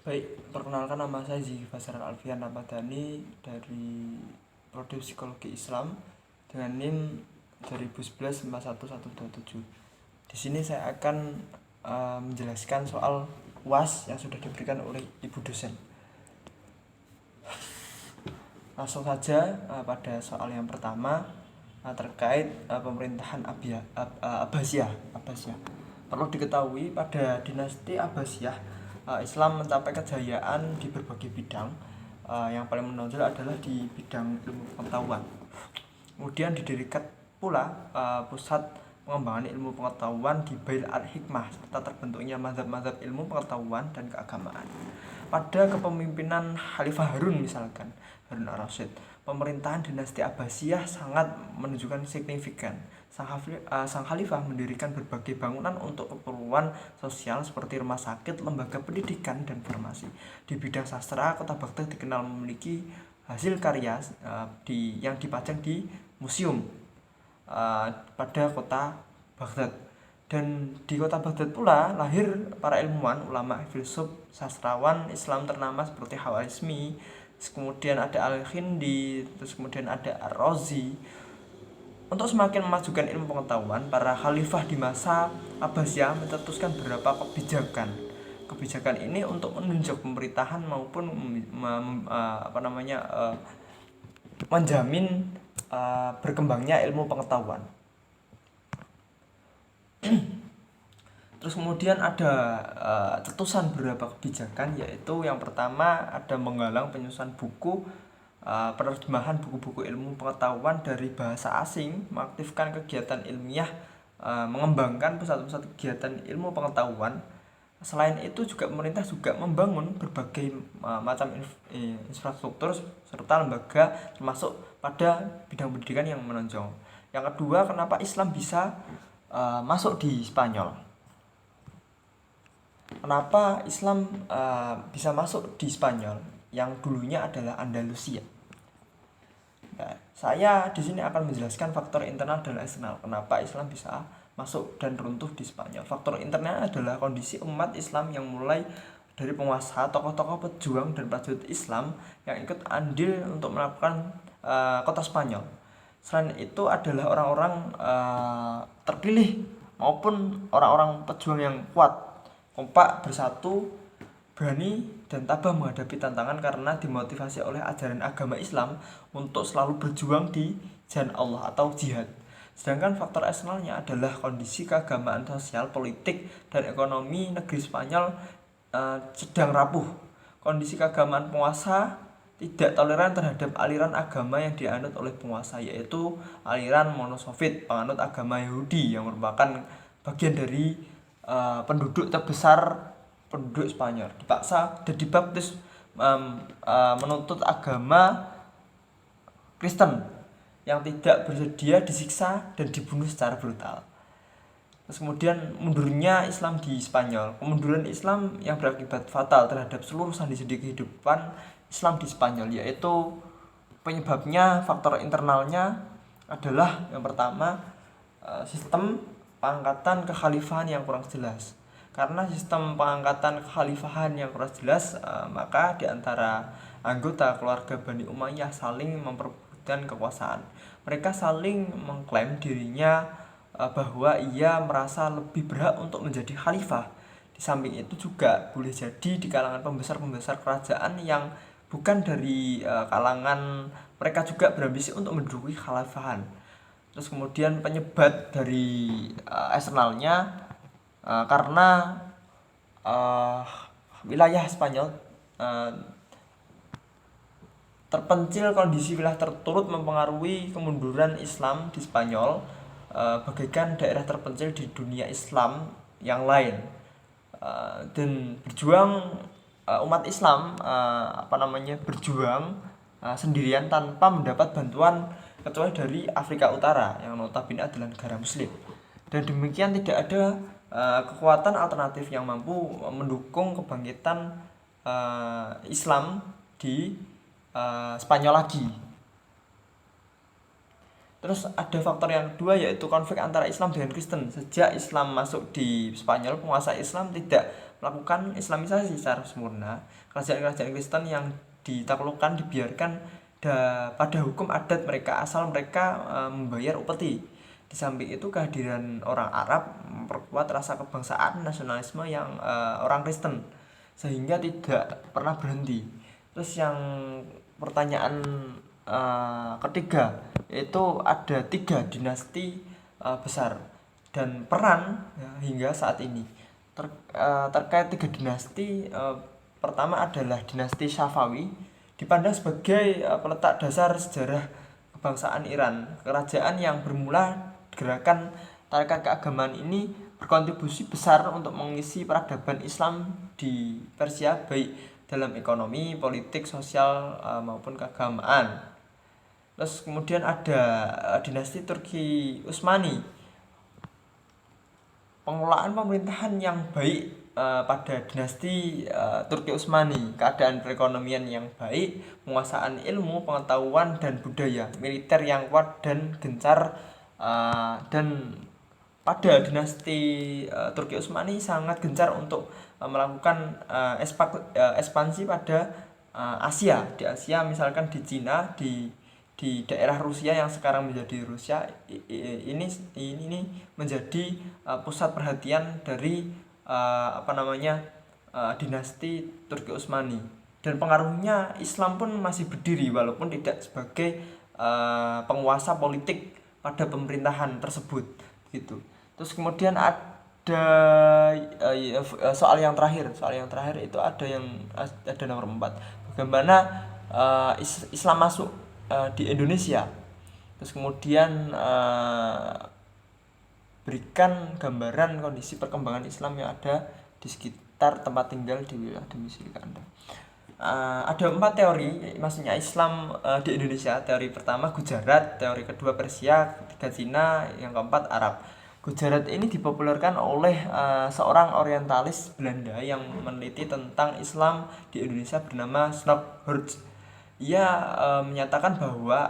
Baik, perkenalkan nama saya Ziki Basar Alfian Ramadhani dari Prodi Psikologi Islam dengan NIM 2011 41127. Di sini saya akan menjelaskan soal UAS yang sudah diberikan oleh Ibu dosen. Langsung saja pada soal yang pertama terkait pemerintahan Abbasiyah. Perlu diketahui pada dinasti Abbasiyah Islam mencapai kejayaan di berbagai bidang. Yang paling menonjol adalah di bidang ilmu pengetahuan. Kemudian didirikan pula pusat pengembangan ilmu pengetahuan di Bail al-Hikmah serta terbentuknya mazhab-mazhab ilmu pengetahuan dan keagamaan. Pada kepemimpinan Khalifah Harun misalkan, Harun al-Rasyid, pemerintahan dinasti Abbasiyah sangat menunjukkan signifikan. Sang Khalifah mendirikan berbagai bangunan untuk keperluan sosial seperti rumah sakit, lembaga pendidikan, dan farmasi. Di bidang sastra, kota Baghdad dikenal memiliki hasil karya yang dipajang di museum pada kota Baghdad. Dan di kota Baghdad pula lahir para ilmuwan, ulama, filsuf, sastrawan Islam ternama seperti Khwarizmi, kemudian ada Al-Khindi, terus kemudian ada Ar-Razi. Untuk semakin memajukan ilmu pengetahuan, para khalifah di masa Abbasiyah mencetuskan beberapa kebijakan. Kebijakan ini untuk menunjuk pemerintahan maupun menjamin berkembangnya ilmu pengetahuan. Terus kemudian ada cetusan beberapa kebijakan, yaitu yang pertama ada menggalang penyusunan buku, penerjemahan buku-buku ilmu pengetahuan dari bahasa asing, mengaktifkan kegiatan ilmiah, mengembangkan pusat-pusat kegiatan ilmu pengetahuan. Selain itu juga pemerintah juga membangun berbagai macam infrastruktur serta lembaga termasuk pada bidang pendidikan yang menonjol. Yang kedua, kenapa Islam bisa masuk di Spanyol? Kenapa Islam bisa masuk di Spanyol yang dulunya adalah Andalusia? Nah, saya di sini akan menjelaskan faktor internal dan eksternal kenapa Islam bisa masuk dan runtuh di Spanyol. Faktor internal adalah kondisi umat Islam yang mulai dari penguasa, tokoh-tokoh pejuang dan prajurit Islam yang ikut andil untuk melakukan kota Spanyol. Selain itu adalah orang-orang terpilih maupun orang-orang pejuang yang kuat, kompak, bersatu, berani dan tabah menghadapi tantangan karena dimotivasi oleh ajaran agama Islam untuk selalu berjuang di jalan Allah atau jihad. Sedangkan faktor eksternalnya adalah kondisi keagamaan, sosial, politik, dan ekonomi negeri Spanyol sedang rapuh. Kondisi keagamaan penguasa tidak toleran terhadap aliran agama yang dianut oleh penguasa, yaitu aliran monosofit, penganut agama Yahudi yang merupakan bagian dari penduduk terbesar penduduk Spanyol. Dipaksa dan dibaptis menuntut agama Kristen yang tidak bersedia disiksa dan dibunuh secara brutal. Terus kemudian mundurnya Islam di Spanyol. Kemunduran Islam yang berakibat fatal terhadap seluruh sendi-sendi kehidupan Islam di Spanyol, yaitu penyebabnya faktor internalnya adalah yang pertama sistem pengangkatan kekhalifahan yang kurang jelas. Karena sistem pengangkatan kekhalifahan yang kurang jelas, maka di antara anggota keluarga Bani Umayyah saling memperebutkan kekuasaan. Mereka saling mengklaim dirinya bahwa ia merasa lebih berhak untuk menjadi khalifah. Di samping itu juga boleh jadi di kalangan pembesar-pembesar kerajaan yang bukan dari kalangan mereka juga berambisi untuk menduduki khalifahan. Terus kemudian penyebab dari eksternalnya karena wilayah Spanyol terpencil, kondisi wilayah terturut mempengaruhi kemunduran Islam di Spanyol bagaikan daerah terpencil di dunia Islam yang lain. Dan berjuang umat Islam berjuang sendirian tanpa mendapat bantuan kecuali dari Afrika Utara yang notabene adalah negara muslim. Dan demikian tidak ada kekuatan alternatif yang mampu mendukung kebangkitan Islam di Spanyol lagi. Terus ada faktor yang kedua, yaitu konflik antara Islam dengan Kristen. Sejak Islam masuk di Spanyol, penguasa Islam tidak melakukan Islamisasi secara sempurna. Kerajaan-kerajaan Kristen yang ditaklukkan dibiarkan pada hukum adat mereka asal mereka membayar upeti. Di samping itu kehadiran orang Arab memperkuat rasa kebangsaan nasionalisme yang orang Kristen sehingga tidak pernah berhenti. Terus yang pertanyaan ketiga yaitu ada 3 dinasti besar dan peran ya, hingga saat ini terkait 3 dinasti. Pertama adalah dinasti Safawi, dipandang sebagai peletak dasar sejarah kebangsaan Iran. Kerajaan yang bermula gerakan tarekat keagamaan ini berkontribusi besar untuk mengisi peradaban Islam di Persia baik dalam ekonomi, politik, sosial maupun keagamaan. Terus kemudian ada dinasti Turki Utsmani. Pengelolaan pemerintahan yang baik pada dinasti Turki Utsmani, keadaan perekonomian yang baik, penguasaan ilmu, pengetahuan dan budaya, militer yang kuat dan gencar, dan pada dinasti Turki Utsmani sangat gencar untuk melakukan ekspansi pada Asia. Di Asia misalkan di Cina, di daerah Rusia yang sekarang menjadi Rusia, ini menjadi pusat perhatian dari dinasti Turki Utsmani. Dan pengaruhnya Islam pun masih berdiri walaupun tidak sebagai penguasa politik pada pemerintahan tersebut gitu. Terus kemudian ada soal yang terakhir itu ada nomor 4, bagaimana Islam masuk di Indonesia. Terus kemudian berikan gambaran kondisi perkembangan Islam yang ada di sekitar tempat tinggal di wilayah domisili Anda. Ada 4 teori, maksudnya Islam di Indonesia. Teori pertama Gujarat, teori kedua Persia, ketiga Cina, yang keempat Arab. Gujarat ini dipopulerkan oleh seorang orientalis Belanda yang meneliti tentang Islam di Indonesia bernama Snokhurst. Ia menyatakan bahwa